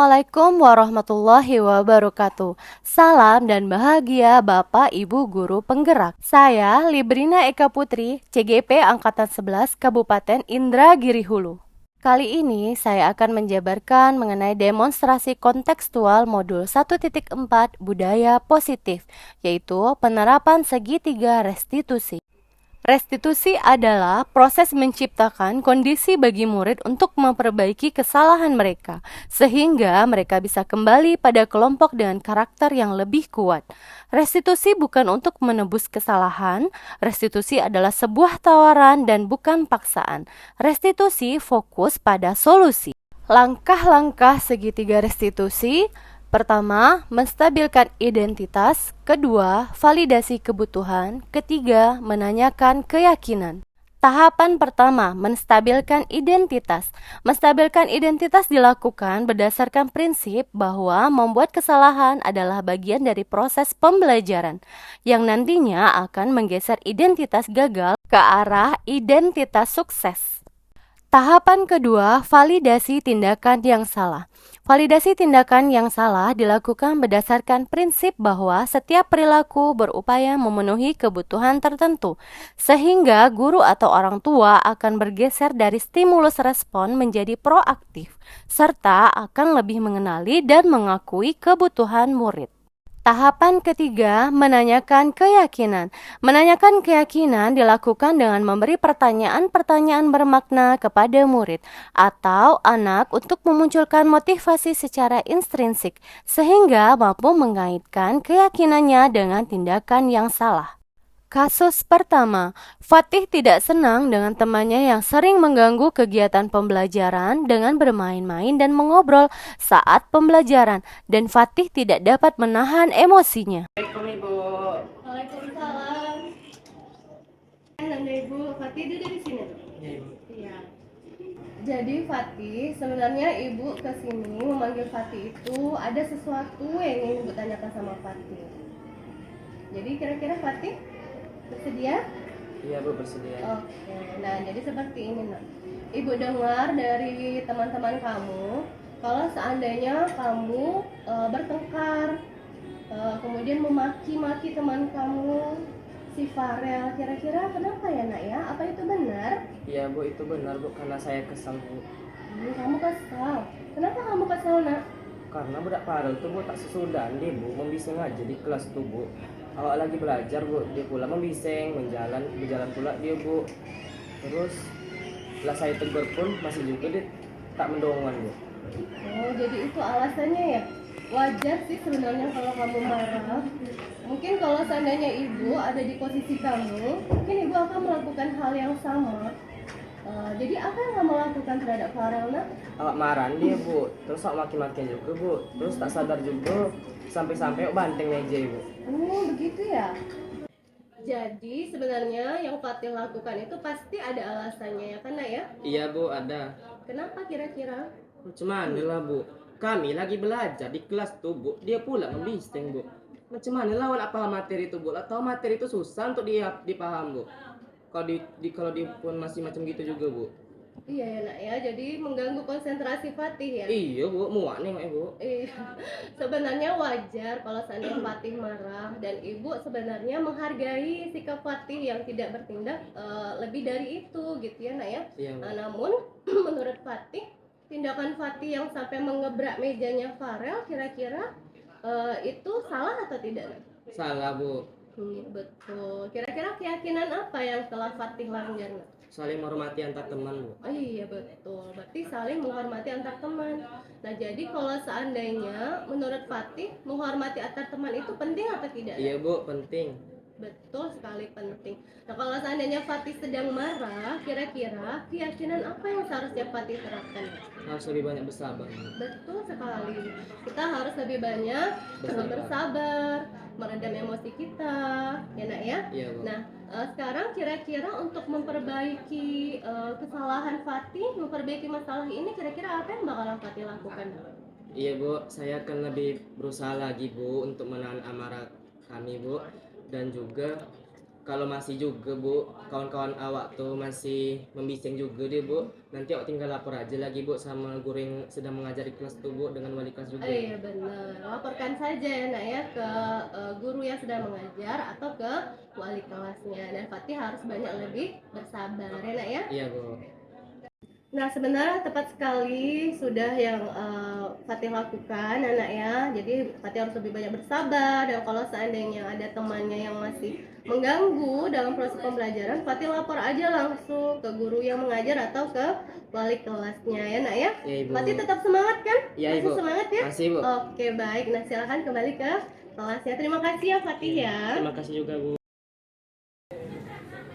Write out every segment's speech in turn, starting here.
Assalamualaikum warahmatullahi wabarakatuh. Salam dan bahagia Bapak Ibu Guru Penggerak. Saya Librina Eka Putri, CGP Angkatan 11 Kabupaten Indragiri Hulu. Kali ini saya akan menjabarkan mengenai demonstrasi kontekstual modul 1.4 Budaya Positif, yaitu penerapan segitiga restitusi. Restitusi adalah proses menciptakan kondisi bagi murid untuk memperbaiki kesalahan mereka, sehingga mereka bisa kembali pada kelompok dengan karakter yang lebih kuat. Restitusi bukan untuk menebus kesalahan, restitusi adalah sebuah tawaran dan bukan paksaan. Restitusi fokus pada solusi. Langkah-langkah segitiga restitusi. Pertama, menstabilkan identitas. Kedua, validasi kebutuhan. Ketiga, menanyakan keyakinan. Tahapan pertama, menstabilkan identitas. Menstabilkan identitas dilakukan berdasarkan prinsip bahwa membuat kesalahan adalah bagian dari proses pembelajaran yang nantinya akan menggeser identitas gagal ke arah identitas sukses. Tahapan kedua, validasi tindakan yang salah. Validasi tindakan yang salah dilakukan berdasarkan prinsip bahwa setiap perilaku berupaya memenuhi kebutuhan tertentu, sehingga guru atau orang tua akan bergeser dari stimulus respon menjadi proaktif, serta akan lebih mengenali dan mengakui kebutuhan murid. Tahapan ketiga, menanyakan keyakinan. Menanyakan keyakinan dilakukan dengan memberi pertanyaan-pertanyaan bermakna kepada murid atau anak untuk memunculkan motivasi secara intrinsik, sehingga mampu mengaitkan keyakinannya dengan tindakan yang salah. Kasus pertama, Fatih tidak senang dengan temannya yang sering mengganggu kegiatan pembelajaran dengan bermain-main dan mengobrol saat pembelajaran, dan Fatih tidak dapat menahan emosinya. Assalamualaikum Ibu. Waalaikumsalam. Ibu, Fatih duduk di sini. Iya Ibu. Iya. Jadi Fatih, sebenarnya Ibu kesini memanggil Fatih itu ada sesuatu yang ingin Ibu tanyakan sama Fatih. Jadi kira-kira Fatih bersedia? Iya Bu, bersedia. Oke, nah jadi seperti ini nak. Ibu dengar dari teman-teman kamu kalau seandainya kamu bertengkar, kemudian memaki-maki teman kamu si Farel, kira-kira kenapa ya nak ya? Apa itu benar? Iya Bu, itu benar Bu, karena saya kesal Bu. Kamu kesal. Kenapa kamu kesal nak? Karena budak Farel itu Bu tak sesudah dia Bu, membising aja di kelas tuh Bu. Awak lagi belajar Bu, dia pula membising, berjalan pula dia Bu. Terus setelah saya tegur pun masih juga dia tak mendongan Bu. Oh, jadi itu alasannya ya? Wajar sih sebenarnya kalau kamu marah. Mungkin kalau seandainya ibu ada di posisi kamu, mungkin ibu akan melakukan hal yang sama. Jadi apa yang kamu lakukan terhadap Farel nak? Awak marah dia Bu, terus awak maki-makian juga Bu. Terus tak sadar juga sampai-sampai awak banteng meja Bu. Oh, begitu ya? Jadi sebenarnya yang Fatih lakukan itu pasti ada alasannya ya kan nak ya? Iya Bu, ada. Kenapa kira-kira? Macam mana lah Bu, kami lagi belajar di kelas tuh Bu, dia pula membising Bu. Macam mana lah awak nak paham materi itu Bu, atau materi itu susah untuk dia dipaham Bu. Kalau dia pun masih macam gitu juga Bu. Iya ya nak ya, jadi mengganggu konsentrasi Fatih ya? Iya Bu, muak nih mak Bu. Iya, sebenarnya wajar kalau seandainya Fatih marah, dan ibu sebenarnya menghargai sikap Fatih yang tidak bertindak lebih dari itu gitu ya nak ya. Iya Bu. Namun menurut Fatih, tindakan Fatih yang sampai mengebrak mejanya Farel kira-kira itu salah atau tidak nak? Salah Bu. Betul. Kira-kira keyakinan apa yang telah Fatih langgar nak? Saling menghormati antar teman Bu. Oh iya betul, berarti saling menghormati antar teman. Nah jadi kalau seandainya menurut Fatih menghormati antar teman itu penting atau tidak? Iya Bu, penting. Betul sekali penting. Nah kalau seandainya Fatih sedang marah, kira-kira keyakinan apa yang seharusnya Fatih terapkan? Harus lebih banyak bersabar Bu. Betul sekali. Kita harus lebih banyak bersabar, meredam emosi kita, ya nak ya. Iya Bu. Nah sekarang kira-kira untuk memperbaiki kesalahan Fatih, memperbaiki masalah ini, kira-kira apa yang bakalan Fatih lakukan? Iya Bu, saya akan lebih berusaha lagi Bu untuk menahan amarah kami Bu, dan juga kalau masih juga Bu, kawan-kawan awak tuh masih membising juga deh Bu, nanti awak tinggal lapor aja lagi Bu sama guru yang sedang mengajar di kelas tuh Bu, dengan wali kelas juga. Iya benar, laporkan saja ya nak ya ke guru yang sedang mengajar atau ke wali kelasnya. Dan Fatih harus banyak lebih bersabar ya nak ya. Iya Bu. Nah sebenarnya tepat sekali sudah yang Fatih lakukan anak ya. Jadi Fatih harus lebih banyak bersabar, dan kalau seandainya ada temannya yang masih mengganggu dalam proses pembelajaran, Fatih lapor aja langsung ke guru yang mengajar atau ke wali kelasnya ya nak ya. Iya Ibu. Fatih tetap semangat kan? Iya Masih Ibu. semangat ya? Masih Bu. Oke baik, nah silakan kembali ke kelasnya. Terima kasih ya Fatih ya. Terima kasih juga Bu.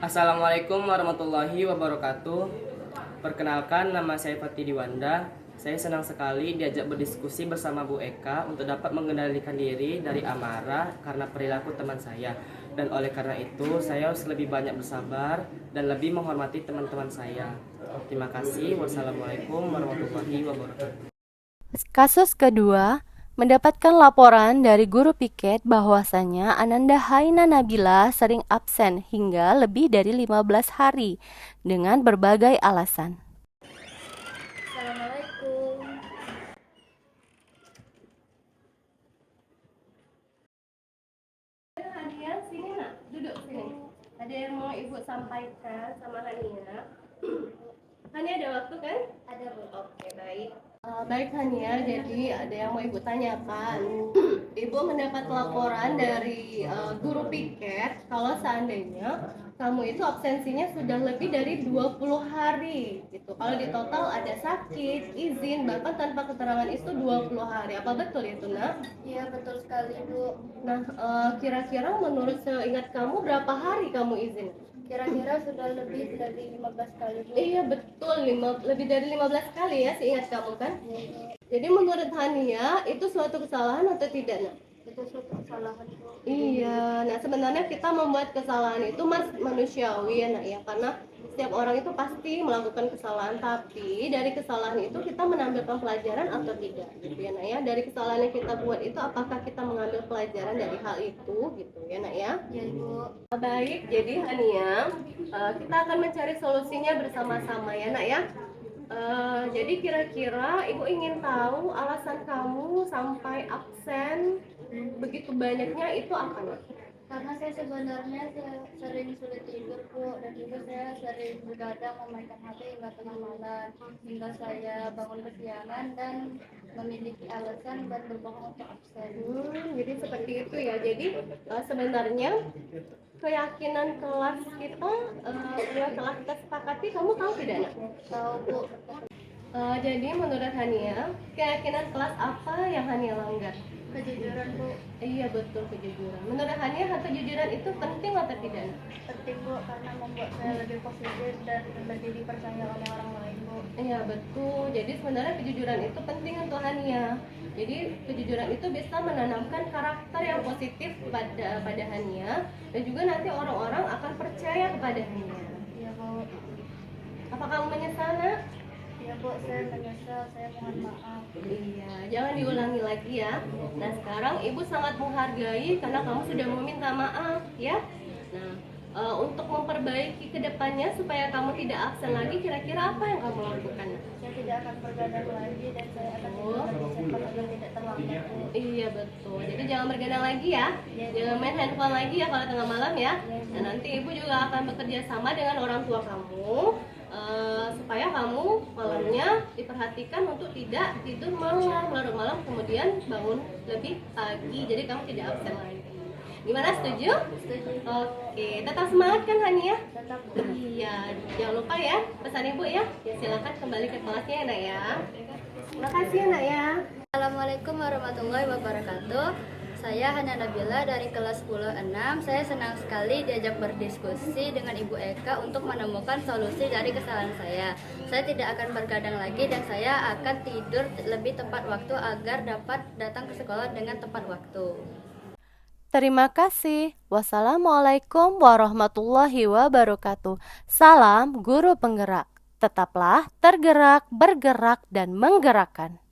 Assalamualaikum warahmatullahi wabarakatuh. Perkenalkan, nama saya Fatih Diwanda. Saya senang sekali diajak berdiskusi bersama Bu Eka untuk dapat mengendalikan diri dari amarah karena perilaku teman saya. Dan oleh karena itu, saya harus lebih banyak bersabar dan lebih menghormati teman-teman saya. Terima kasih. Wassalamualaikum warahmatullahi wabarakatuh. Kasus kedua, mendapatkan laporan dari guru piket bahwasanya Ananda Haina Nabila sering absen hingga lebih dari 15 hari dengan berbagai alasan. Assalamualaikum. Hania, sini nak, duduk sini. Ada yang mau ibu sampaikan sama Hania? Hania ada waktu kan? Ada Bu. Oke, baik. Baik Hania, jadi ada yang mau ibu tanyakan. Ibu mendapat laporan dari guru piket kalau seandainya kamu itu absensinya sudah lebih dari 20 hari gitu. Kalau di total ada sakit, izin, bahkan tanpa keterangan itu 20 hari. Apa betul itu, Nak? Iya betul sekali Bu. Nah, kira-kira menurut seingat kamu berapa hari kamu izin? Kira-kira sudah lebih dari 15 kali Bu. Iya betul, lebih dari 15 kali ya seingat kamu kan? Iya, Bu. Jadi menurut Hania itu suatu kesalahan atau tidak, Nak? Itu suatu kesalahan Bu. Iya, nah sebenarnya kita membuat kesalahan itu manusiawi ya nak ya, karena setiap orang itu pasti melakukan kesalahan, tapi dari kesalahan itu kita menampilkan pelajaran atau tidak gitu ya nak ya. Dari kesalahan yang kita buat itu apakah kita mengambil pelajaran dari hal itu gitu ya nak ya. Iya Bu. Baik, jadi Hania, kita akan mencari solusinya bersama-sama ya nak ya. Jadi kira-kira ibu ingin tahu alasan kamu sampai absen begitu banyaknya itu apa nak? Karena saya sebenarnya sering sulit tidur Bu, dan juga saya sering begadang memainkan HP hingga tengah malam, hingga saya bangun kesiangan dan memiliki alasan dan berbohong untuk absen. Jadi seperti itu ya. Jadi sebenarnya keyakinan kelas kita yang telah kita sepakati, kamu tahu tidak nak? Tahu Bu. Jadi menurut Hania, keyakinan kelas apa yang Hania langgar? Kejujuran Bu. Iya betul, kejujuran. Menurut Hania, kejujuran itu penting atau tidak nak? Penting Bu, karena membuat saya lebih positif dan lebih dipercaya oleh orang lain Bu. Iya betul. Jadi sebenarnya kejujuran itu penting untuk Hania. Jadi kejujuran itu bisa menanamkan karakter yang positif pada Hania, dan juga nanti orang-orang akan percaya kepada Hania. Iya Bu. Apa kamu menyesal nak? Iya Bu, saya menyesal, saya mohon maaf. Iya, jangan diulangi lagi ya. Nah sekarang ibu sangat menghargai karena kamu sudah meminta maaf ya. Nah untuk memperbaiki kedepannya supaya kamu tidak absen lagi, kira-kira apa yang kamu lakukan? Saya tidak akan bergadang lagi dan saya akan tidur lebih cepat agar tidak terlambat Bu. Iya betul. Jadi jangan bergadang lagi ya. Jangan main handphone lagi ya kalau tengah malam ya. Dan nanti ibu juga akan bekerja sama dengan orang tua kamu supaya kamu malamnya diperhatikan untuk tidak tidur malam, larut malam, kemudian bangun lebih pagi. Jadi kamu tidak absen lagi. Gimana, setuju? Setuju. Oke, tetap semangat kan Hania? Tetap. Iya, jangan lupa ya pesan ibu ya. Silakan kembali ke kelasnya ya nak ya. Terima kasih ya nak ya. Assalamualaikum warahmatullahi wabarakatuh. Saya Hana Nabila dari kelas 10-6. Saya senang sekali diajak berdiskusi dengan Ibu Eka untuk menemukan solusi dari kesalahan saya. Saya tidak akan bergadang lagi dan saya akan tidur lebih tepat waktu agar dapat datang ke sekolah dengan tepat waktu. Terima kasih. Wassalamualaikum warahmatullahi wabarakatuh. Salam guru penggerak. Tetaplah tergerak, bergerak, dan menggerakkan.